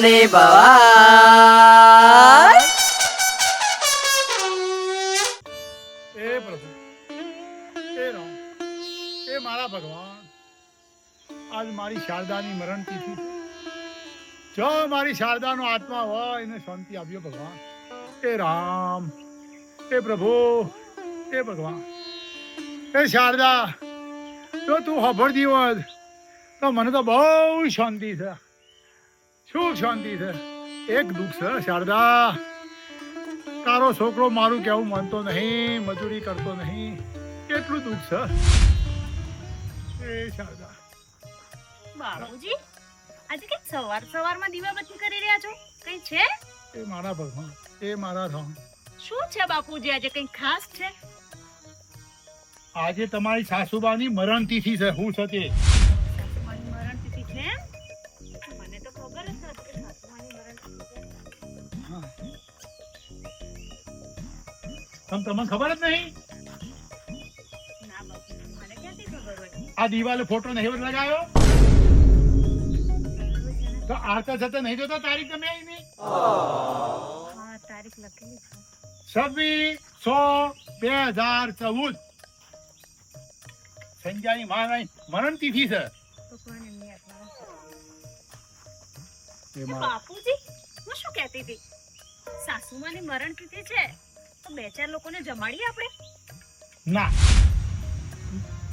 ને ભવાય. એ પ્રભુ, એ રામ, એ મારા ભગવાન, આજ મારી શારદાની મરણ તિથિ છે. જો મારી શારદાનો આત્મા હોય એને શાંતિ આપ્યો ભગવાન. એ રામ, એ પ્રભુ, એ ભગવાન, એ શારદા, જો તું ખબરતી હોત તો મને તો બહુ શાંતિ છે. શું શાંતિ છે? એક દુઃખ છે શારદા, તારો છોકરો મારું કેવું માનતો નહીં, મજૂરી કરતો નહીં, કેટલું દુઃખ છે. એ શારદા, બાપુજી આજે કઈ સવારમાં દીવાબત્તી કરી રહ્યા છો? કઈ છે? એ મારા ભગવાન, એ મારા રામ, શું છે બાપુજી? આજે કઈ ખાસ છે? આજે તમારી સાસુબાની મરણ તિથિ છે. હું છે તે સાસુમાની મરણ તિથિ છે? મને તો ખબર જ નથી કે સાસુમાની મરણ તિથિ છે. તમને ખબર જ નહીં? ના બાપુજી, મને ક્યાંથી ખબર હોય? આ દિવાલે ફોટો નહીં લગાવ્યો તો આરતા જતા નહીં જોતા તારીખ તમે એની હા, તારીખ લખેલી છે. 26/6/2014 સંજ્ઞાની મહારાણી મરણ તિથિ છે. ભગવાન એમની આત્માને એ એ મારા- બાપુજી, હું શું કહેતી હતી? સાસુમાની મરણ તિથિ છે તો બે ચાર લોકોને જમાડીએ આપણે? ના,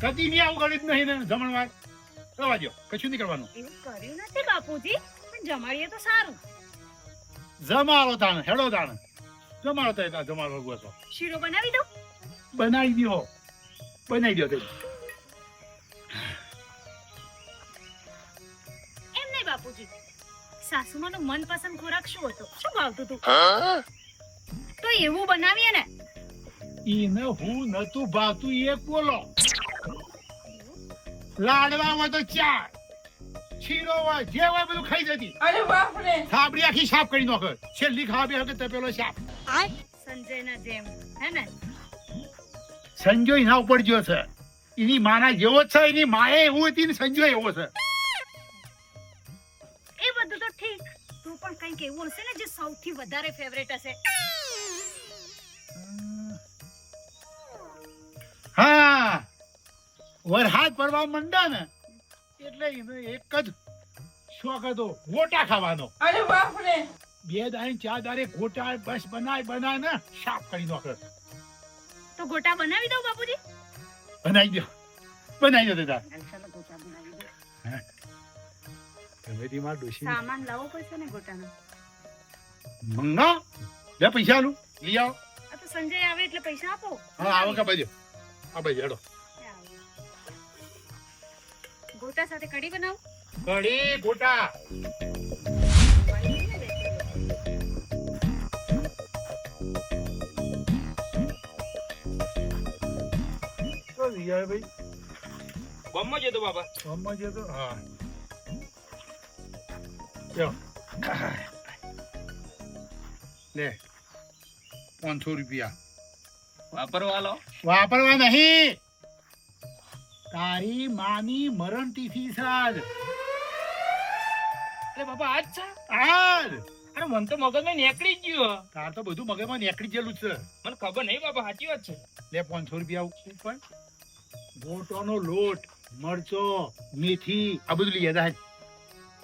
કદી નહીં આવું ગણિત નહીં ને જમણવાર રવા દો, કશું નહીં કરવાનું. એવું કર્યું નથી બાપુજી, પણ જમાડીએ તો સારું. જમાડો તાણ, હેડો તાણ, જમાડો તો જમાડો હતો શીરો બનાવી દો. બનાવી દો, બનાવી દો. એમ નહીં બાપુજી, સાસુમાનો મનપસંદ ખોરાક શું હતો? શું ભાવતું હતું? તો એવું બનાવીએ ને. ઈને હું નતું ભાવતું એ બોલો. લાડવા હોય તો ચાર, શીરો હોય, જે હોય બધું ખાઈ જતી. અરે બાપ રે. થાબડી આખી સાફ કરી નાખે. છેલ્લી ખાવા બેસે તો પેલો સાફ. સંજયના જેમ, હે ને? સંજય ના ઉપર ગયો છે. એની માના જેવો જ છે. એની માએ એવું હતી ને સંજય એવો છે. એ બધું તો ઠીક, તું પણ કંઈક એવું હશે ને જે સૌથી વધારે ફેવરેટ હશે. હા, વરસાદ પડવા માંડ્યા ને એટલે એને એક જ શોખ હતો, ગોટા ખાવાનો. અરે બાપ રે. 2 દાડે 4 દાડે ગોટા બસ બનાય ને સાફ કરી નાખે. તો ગોટા બનાવી દઉં બાપુજી? બનાવી દો, બનાવી દો દાદા. ચાલો ગોટા બનાવી દો. તમે તી માર ડોશી સામાન લાવવો પડશે ને ગોટાનો. મંગા લે પૈસા આલું લઈ આવો. આ તો સંજય આવે એટલે પૈસા આપો. હા, આવો કે બાજુ આ બાજુ હેડો. ગોટા સાથે કઢી બનાવું. કઢી ગોટા તો રિયા ભાઈ ગમમાં જતો બાપા. ગમમાં જે તો હા લ્યો. લે 500 રૂપિયા વાપરવા લો. વાપરવા નહીં, તારી માની મરણ તિથિ સાજ અરે બાપા આજ છે? આજ. અરે મન તો મગજમાં નીકળી જ ગયું. તાર તો બધું મગજમાં નીકળી ગયેલું છે. મને ખબર નહીં બાપા, સાચી વાત છે. લે 500 રૂપિયા ઉપર ગોટોનો લોટ, મરચો, મેથી આ બધું લઈ જાય.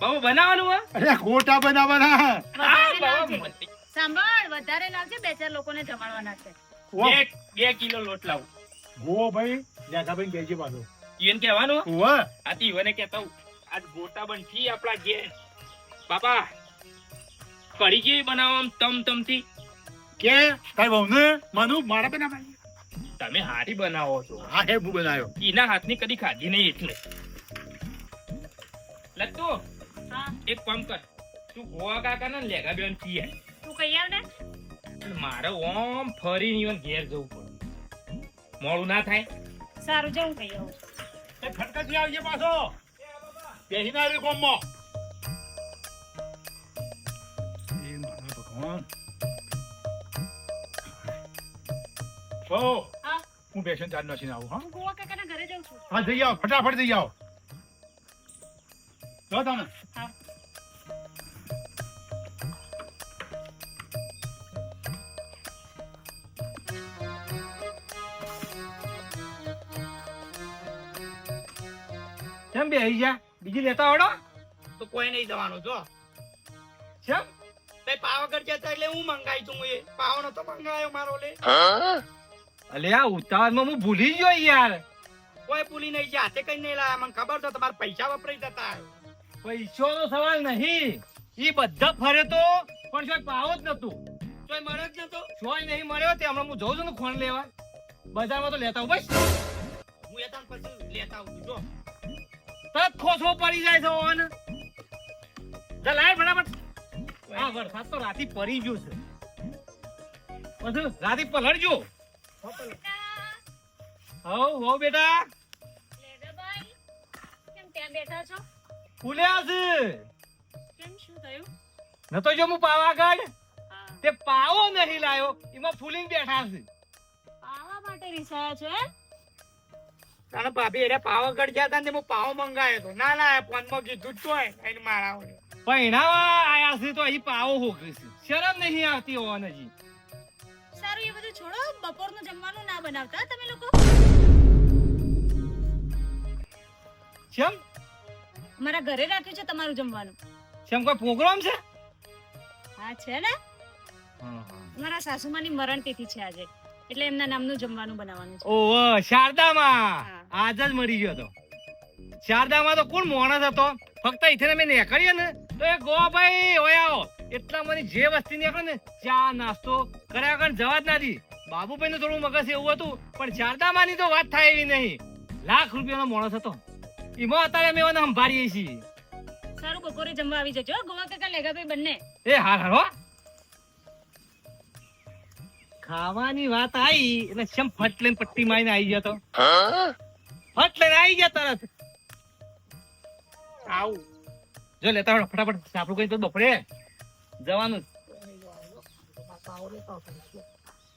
બાપા બનાવવાનું હે? અરે ગોટા બનાવવાના. હા, વધારે બાપા, લાવજે. મને- સાંભળ, વધારે લાવજે, બે ચાર લોકોને જમાડવાના છે. બે કિલો લોટ લાવું. ગો ભાઈ લેખાભાઈ કહેજે પાછો. ઈવન કહેવાનું હે? ઓવે આ તો ઈવને કહેતા હું. આજ ગોટા બનથી આપણા ઘેર. બાપા કઢી કેવી બનાવો આમ તમથી? કે તારી વહુને મનુ મારા બનાવવાની. તમે હારી બનાવો છો. હા હે હું બનાવ્યો. એના હાથની કદી ખાધી નહીં એટલે. લત્તુ હા, એક કામ કર, તું ગોવા કાકા ને લેગા બેન પીએ. તું કહી આવ ને. મારે ઓમ ફરીને ઈવન ઘેર જવું પડે, મોડું ના થાય. સારું, જાઉં કહી આવું. એ ખટકાથી આવજે પાછો. બેહીને આવી કોમમાં. એ મારા ભગવાન. ઓ હા, હું બેસન ચાર નાખીને આવું. હા હું ગોવા કાકાના ઘરે જાઉં છું. હા જઈ આવો, ફટાફટ જઈ આવો. જો તમે હા. કેમ બેહી જા બીજી લેતા આવડો તો કોઈ નહીં જવાનું જો કેમ તે પાવાગઢ જતા એટલે હું મંગાઈ તું એ પાવનો તો મંગાયો મારો લે અલે આ ઉતાવળમાં હું ભૂલી ગયો યાર કોઈ ભૂલી નહીં છે હાથે કઈ નહીં લાયા મને ખબર છે તમારા પૈસા વપરાઈ જતા પૈસાનો સવાલ નહીં ઈ બધા ફરે તો પણ કોઈ પાવો જ નતું કોઈ મળે જ નતો કોઈ નહીં મળ્યો તે હમણાં હું જઉં છું ને ખોણ લેવા બજારમાં તો લેતા આવું બસ હું એ તને પછી લેતા આવું છું જો તરત ખોસો પડી જાય છે ઓન જા લાય ફટાફટ આ વરસાદ તો રાતી પડી ગયો છે પછી રાતી પલળજો હો બેટા લેદાભાઈ, કેમ ત્યાં બેઠા છો? ફૂલ્યા છે કેમ શું થયું? નતો જો હું પાવાગઢ હા, તે પાવો નહીં લાયો એમાં ફૂલીને બેઠા છે આવા માટે રીસાયા છો એમ? તારા ભાભી એને પાવાગઢ ગયા હતા ને હું પાવ મંગાયો તો ના ના ફોનમાં કીધું જ તો એને મારા પહેણાવા આયા છે તો અહીં પાવો હોકે છે શરમ નહીં આવતી હોવાને જી સારું એ બધું છોડો, બપોરનું જમવાનું ના બનાવતા તમે લોકો? કેમ મારા ઘરે રાખ્યું છે તમારું જમવાનું. કેમ કોઈ પ્રોગ્રામ છે હા છે ને, મારા સાસુમાની મરણ તિથિ છે આજે, એટલે એમના નામનું જમવાનું બનાવવાનું છે. ઓહો શારદામાં હા. આજ જ મરી ગયો તો શારદામાં તો કોણ માણસ હતો ફક્ત ઇથે મેં નીકળ્યો ને તો એ ગોવાભાઈ હોય આવો એટલા મને જે વસ્તી નીકળે ને ચા નાસ્તો કર્યા વગર જવા જ ના દી બાબુભાઈ નું થોડું મગજ એવું હતું પણ શારદામાંની તો વાત થાય એવી નહીં લાખ રૂપિયાનો માણસ હતો એમાં અત્યારે અમે એને સંભાળીએ છીએ સારું, બપોરે જમવા આવી જજો, ગોવા કાકા લેગાભાઈ બંને. એ હાર હારો ખાવાની વાત આવી એટલે શેમ ફટ લઈને પટ્ટી મારીને આવી ગયો તો ફટ લઈને આવી ગયા તરત આવું જો લેતા આવડો ફટાફટ સાપડું કઈ તો બપોરે જવાનું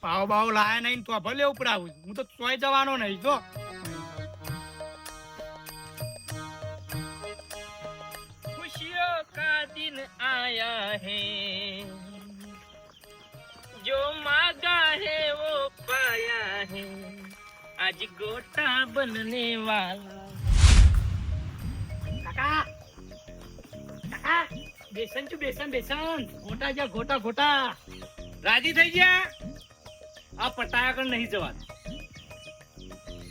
પાવ બાવ લાયા નહીં તો ભલે ઉપડાવું હું તો તોય જવાનો નહીં જો खुशियों का दिन आया है जो मांगा है वो पाया है आज गोटा बनने वाला કાકા કાકા બેસન છું બેસન બેસન ગોટા જા ગોટા ગોટા રાજી થઈ ગયા આ પટાયા કર નહીં જવાનું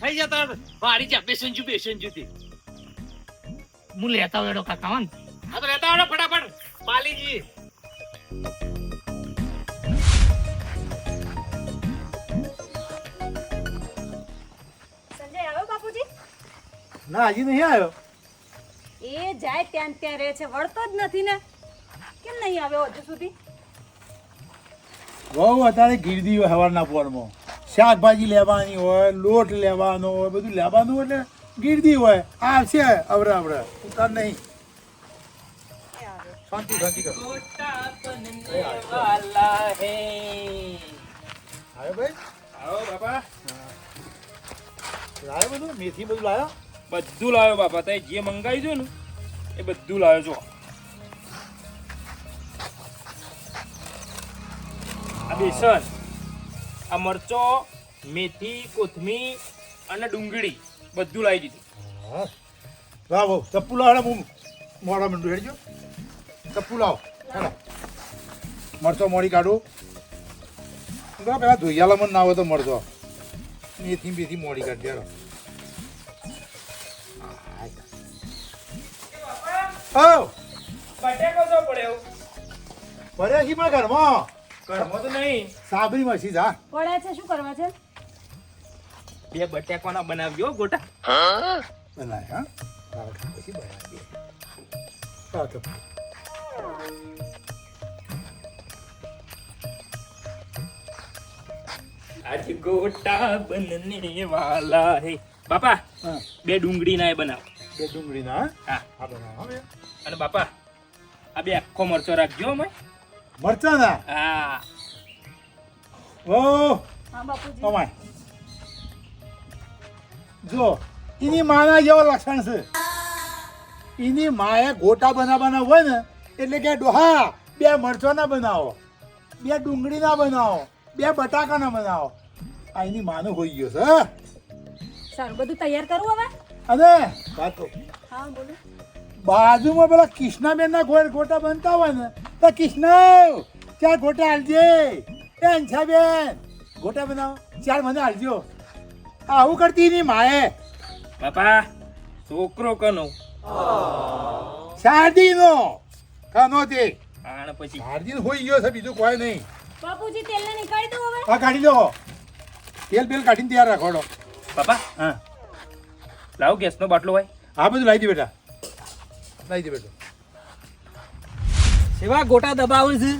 થઈ જા તાર વાડી જા બેસન જુ તે હું લેતા હોય કાકા હન હા તો લેતા આવડો ફટાફટ પાલીજી સંજય આવ્યો બાપુજી? ના હજી નહીં આવ્યો. એ જાય ત્યાં ત્યાં રહે છે, વળતો જ નથી ને. કેમ નહીં આવ્યો હજુ સુધી? બહુ અત્યારે ગીરદી હોય સવારના પોરમાં, શાકભાજી લેવાની હોય, લોટ લેવાનો હોય, બધું લેવાનું એટલે ગીરદી હોય. આવશે અવરા અવરા, ઉતાર નહીં. શાંતિ શાંતિ કરો. गोटा बनने वाला है આવ્યો ભાઈ? આવો બાપા લાવ્યો બધું? મેથી બધું લાવ્યો? બધું લાવ્યો બાપા તે જે મંગાવી દો ને એ બધું લાવ્યો જો આ બેસન આ મરચો મેથી કોથમીર અને ડુંગળી બધું લાવી દીધું હા લાવો બહુ ચપ્પુ લાવો. હું મોડા મીંડું હેડજો. ચપ્પુ લાવો ચાલો. મરચો મોડી કાઢું પેલા ધોઈયાલા મને ના હોય તો મરચો મેથી બેથી મોડી કાઢી ચાલો. બટેકો તો પડ્યો પડ્યા છી પણ ઘરમાં ઘરમાં તો નહીં સાબરી મસી જા. પડ્યા છે, શું કરવા છે? બે બટેકાના બનાવ્યો ગોટા બનાય હા તારા ઘર પછી બનાવીએ. ચાલો તો आज गोटा बनने वाला है बापा હા બે ડુંગળી ના એ બનાવો બે ડુંગળી ના હા હા બનાવો હવે અને બાપા આ બે આખો મરચો રાખજો અમે મરચા ના હા ઓ હા બાપુજી. કમાય જો એની માના જેવો લક્ષણ છે. એની માએ ગોટા બનાવવાના હોય ને એટલે કે ડોહા બે મરચાના બનાવો, બે ડુંગળીના બનાવો, બે બટાકાના બનાવો. આ એની માનો હોઈ ગયો છે. સારું, બધું તૈયાર કરું હવે? અને વાત તો હા બોલો. બાજુમાં પેલા કૃષ્ણાબેન ના ગોટા બનતા હોય ને તો કૃષ્ણ ચાર ગોટા હાલજે. એ અંછાબેન ગોટા બનાવો ચાર મને હાલજો. આવું કરતી ની માએ બાપા છોકરો કનો શાદી નો કાનો તે આણ પછી શાદી હોઈ ગયો છે બીજું કોઈ નહીં. બાપુજી તેલને નીકાળી દો હવે. હા કાઢી દો તેલ બેલ કાઢીને તૈયાર રાખોડો. બાપા હા લાવો ગેસનો બાટલો હોય. આ બધું લાવી દે બેટા લાવી દે બેટા. સેવા ગોટા દબાવે છે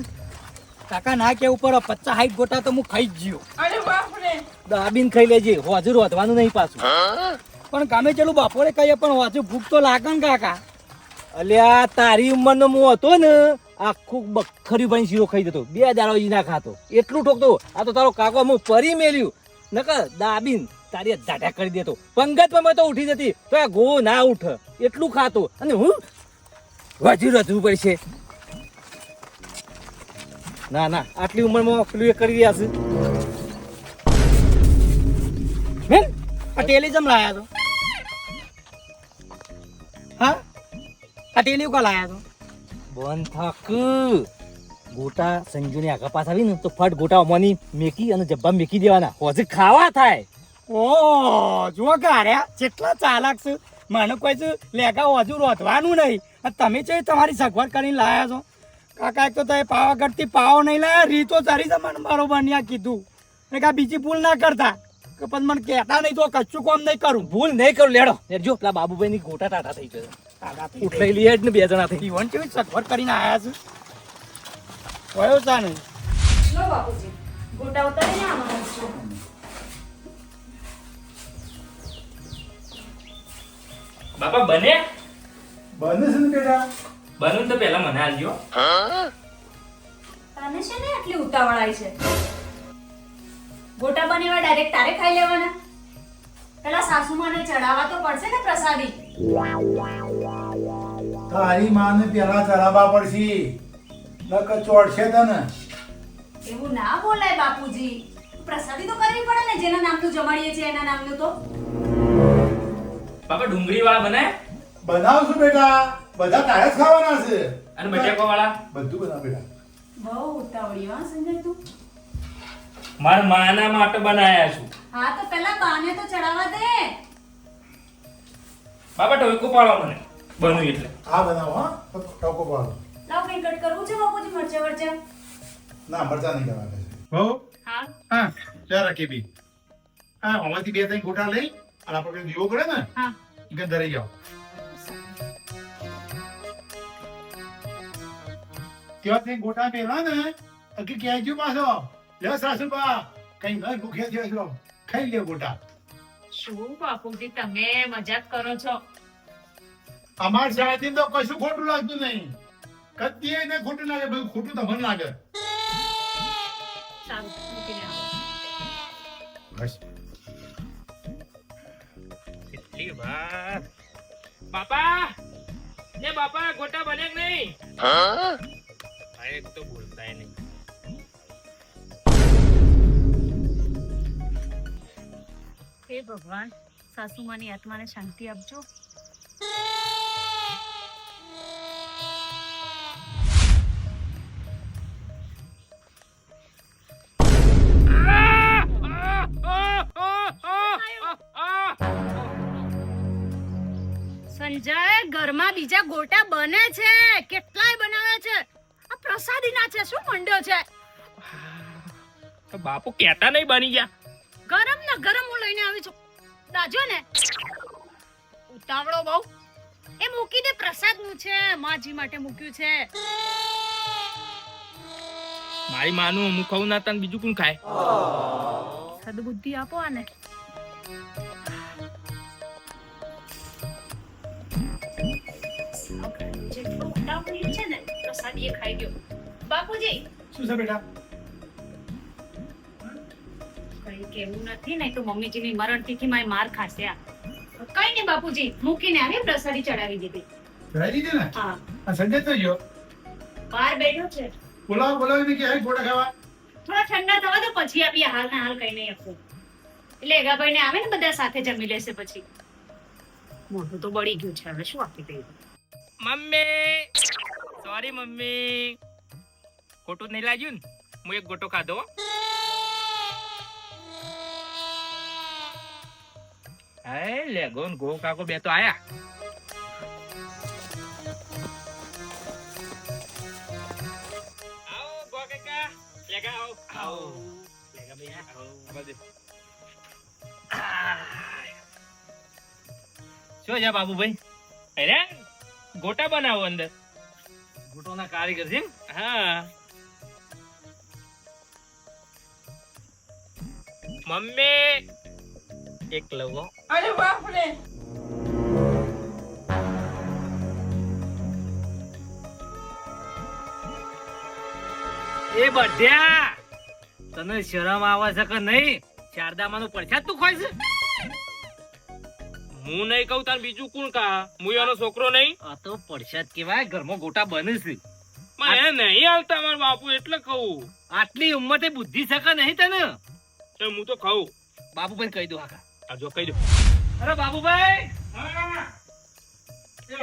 કાકા ના કેવું પડે 50-60 ગોટા તો હું ખાઈ જ ગયો. અરે બાપ રે દાબીને ખાઈ લેજે હોજુ રોધવાનું નહીં પાછું. પણ ગામે ચલું બપોરે કહીએ પણ હોજુ ભૂખ તો લાગે ને કાકા. અલ્યા તારી ઉંમરનો હું હતો ને આખું બખરી ભાઈ શીરો ખાઈ જતો 2000 ના ખાતો એટલું ઠોકતો. આ તો તારો કાકો હું પરી મેલ્યું નકર દાબીન તારી ઝાટા કરી દેતો. પંગતમાં મેં તો ઉઠી જતી તો આ ગો ના ઉઠ એટલું ખાતો. અને હું હોજુ રોધવું પડશે. ના ના આટલી ઉંમરમાં પેલું એ કરી રહ્યા છે. બેન આ ટેલી જમ લાયા તો હા આ ટેલી કા લાયા તો બંધ થાક ગોટા સંજુની આગા પાસ આવી ને તો ફટ ગોટા અમાની મેકી અને જબ્બા મેકી દેવાના હોજે ખાવા થાય. ઓ જુઓ ગાર્યા કેટલા ચાલાક છે. મને કોઈ છે લેગા હોજુ રોધવાનું નહીં અને તમે છે તમારી સગવડ કરીને લાયા છો. કાકા એક તો તમે પાવાગઢથી પાવો નહીં લાયા રીતો ચારી મને બરોબર નહીં કીધું ને કા બીજી ભૂલ ના કરતા કે પણ મને કહેતા નહીં તો કશું કામ નહીં કરું. ભૂલ નહીં કરું લેડો જો પેલા બાબુભાઈ ની ગોટા ટાટા થઈ જશે ઉઠાઈ લઈએ જ ને 2 જણા થઈ ઈવન કેવી સગવડ કરીને આયા છે કયો ચા નહીં. લો બાપુજી ગોટા ઉતારીને આમાં મૂકજો. બાપા બને બને છે ને બેટા બનવું તો પહેલા મને આલજો. તને છે ને આટલી ઉતાવળ આવી છે. ગોટા બનેવા ડાયરેક્ટ તારે ખાઈ લેવાના. પેલા સાસુમાને ચડાવવા તો પડશે ને પ્રસાદી. તારી માને પેલા ચડાવવા પડશે નકર ચોડશે તને. એવું ના બોલાય બાપુજી. પ્રસાદી તો કરવી પડે ને જેના નામનું જમાડીએ છીએ એના નામનું તો. બાપા ડુંગળી વાળા બનાય બનાવશું બેટા બધા તારે જ ખાવાના છે. અને બટાકા વાળા બધું બનાવ બેટા. બહુ ઉતાવળી હા સંજય તું. મારા માના માટે બનાયા છું. હા તો પેલા બાને તો ચડાવવા દે. બાપા ટોયકો પાડો મને બનવું એટલે. આ બનાવો હા ટોકો પાડો. લાવ કઈ કટ કરવું છે બાપુજી મરચા વરચા. ના મરચા નહીં કરવાના છે. હો હા હા ચાલ રાખી બી. હા આમાંથી 2-3 ગોટા લઈ અને આપણે દીવો કરે ને હા ઈ ધરી જાઓ. ત્યાંથી ગોટા પેલા ને અકી કહેજો પાછો લે સાસુબા કઈ ન ભૂખ્યા થયો છો ખાઈ લે ગોટા. શું બાપુજી તમે મજાક કરો છો. અમાર શાદી તો કશું ખોટું લાગતું નહીં. કદી ને ખોટું લાગે બધું ખોટું તો મને લાગે. સારું મૂકીને આવો. બસ કેટલી વાર બાપા ને બાપા ગોટા બને કે નહીં? હા એક તો બોલતાય નહીં. હે ભગવાન સાસુમાની આત્માને શાંતિ આપજો. સંજય ઘરમાં બીજા ગોટા બને છે. કેટલાય બનાવ્યા છે. આ પ્રસાદી ના છે શું મંડ્યો છે. તો બાપુ કહેતા નહીં બની ગયા. ગરમ ને ગરમ હું લઈને આવી છું. દાજો ને ઉતાવળો બહુ. એ મૂકી દે પ્રસાદ નું છે માજી માટે મૂક્યું છે. મારી માનું હું ખાવું ના તને બીજું કોણ ખાય? સદબુદ્ધિ આપો આને. જેટલું ઉતાવળિયું છે ને પ્રસાદી એ ખાઈ ગયો. બાપુજી શું છે બેટા? કઈ કેવું નથી નહીં તો મમ્મીજીની મરણ તિથિમાં માર ખાશે આ. કઈ નહીં બાપુજી મૂકીને આવી પ્રસાદી ચડાવી દીધી. ચડાઈ દીધી ને? હા આ સંજય તો ગયો. બહાર બેઠો છે. બોલાવી કે હે ગોટા ખાવા. થોડા ઠંડા થવા તો પછી આપીએ. હાલ ના હાલ કઈ નહીં આપવું. એટલે એગાભાઈ ને આવે ને બધા સાથે જમી લેશે પછી. મોઢું તો બળી ગયું છે, હવે શું આપી દઈએ? મમ્મી સોરી મમ્મી, ખોટું નહીં લાગ્યું ને? હું એક ગોટો ખાધો. હાય લેગો ને ગો કાકો બે તો આયા. આવો ગો કાકા, લેગા આવો. આવો લેગા ભાઈ આવો. બધે શું છે બાબુભાઈ? અરે ગોટા બનાવો અંદર. ગોટોના કારીગર છે એમ? હા મમ્મી એક લવો. અરે બાપ રે, એ બઢિયા, તને શરમ આવે છે કે નહીં? શારદામાં નું પ્રસાદ તું ખોય છે? હું નહીં કહું તાર બીજું કોણ કા? હું એનો છોકરો નહીં. આ તો પ્રસાદ કેવાય, ઘરમાં ગોટા બને છે. મને એ નહીં હાલતા મારા બાપુ, એટલે કહું. આટલી ઉંમરે બુદ્ધિ શકે નહીં તને? તો હું તો ખાઉં. બાબુભાઈ કહી દો આખા. આ જો કહી દો. અરે બાબુભાઈ,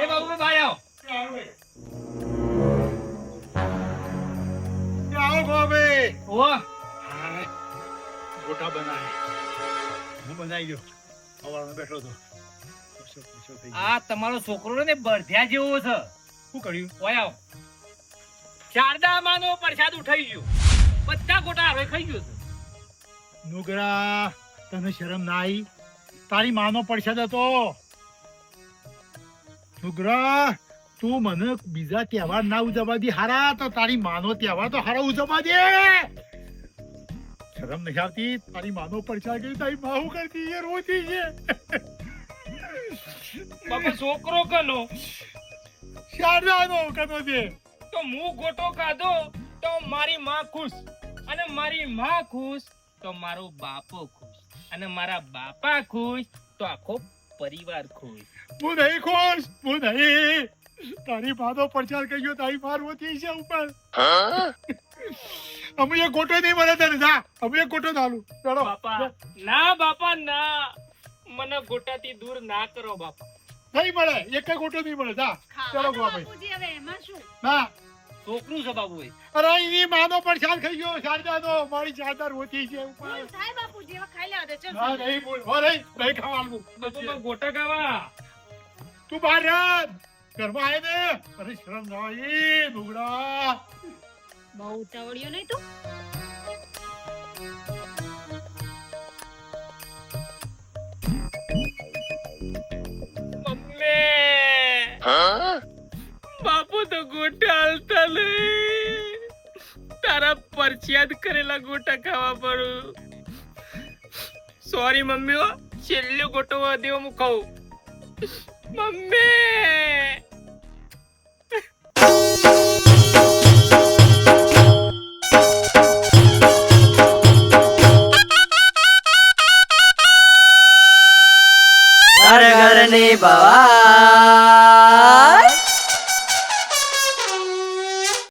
એ બાબુભાઈ બહાર આવો. આવો ગોવાભાઈ. ઓહો, ગોટા બનાવે. હું બનાવી ગયો. સવારમાં બેઠો હતો. પૂછો પૂછો થઈ ગયો. આ તમારો છોકરો ને બળધ્યા જેવો છે. શું કર્યું? ઓય આવો. શારદામાં નો પ્રસાદ ઉઠાઈ ગયો, બધા ગોટા હવે ખાઈ ગયો છે. નુગરા, તને શરમ ના આવી? તારી માનો પ્રસાદ હતો. નુગરા, તું મને બીજા તહેવાર ના ઉજવવા દે હારા, તો તારી માનો તહેવાર તો હારો ઉજવવા દે. શરમ નથી આવતી? તારી માનો પ્રસાદ ગઈ, તારી મા શું કરતી છે? રોતી છે. બાપા છોકરો કનો શારદાનો કનો છે. તો હું ગોટો ખાધો તો મારી માં ખુશ, અને મારી માં ખુશ તો મારો બાપો ખુશ, અને મારા બાપા ખુશ તો આખો પરિવાર ખુશ. હું નહીં ખુશ, હું નહીં. તારી માનો પ્રચાર કર્યો, તારી માર રોતી છે ઉપર. અમે એક ગોટો નહીં મળે તને. જા, અમે એક ગોટો ચાલુ. ચલો બાપા ના, બાપા ના, મને ગોટાથી દૂર ના કરો બાપા. નહીં મળે, એક ગોટો નહીં મળે. જા, ચલો ખાવા દો ગોવાભાઈ. બાપુજી, હવે એમાં શું? ના, છોકરું છે બાબુભાઈ. અરે એની માનો પ્રસાદ ખાઈ ગયો. શારદાનો, મારી શારદા રોતી છે ઉપર. ભૂલ થાય બાપુજી, હવે ખાઈ લેવા દે. ચલ ના, નહીં બોલ. હો, નહીં ખાવાનું. બાપા ગોટા ખાવા. તું બહાર રાત ઘરમાં આવે ને. અરે શરમ ના આવી નુગડા. બહુ ઉતાવળ્યો નહીં તું. મમ્મી બાપુ તો ગોટા હાલતા નહીં, તારા પરચિયાદ કરેલા ગોટા ખાવા પડું. સોરી મમ્મી, છેલ્લો ગોટો વધ્યો હું ખાઉં. મમ્મી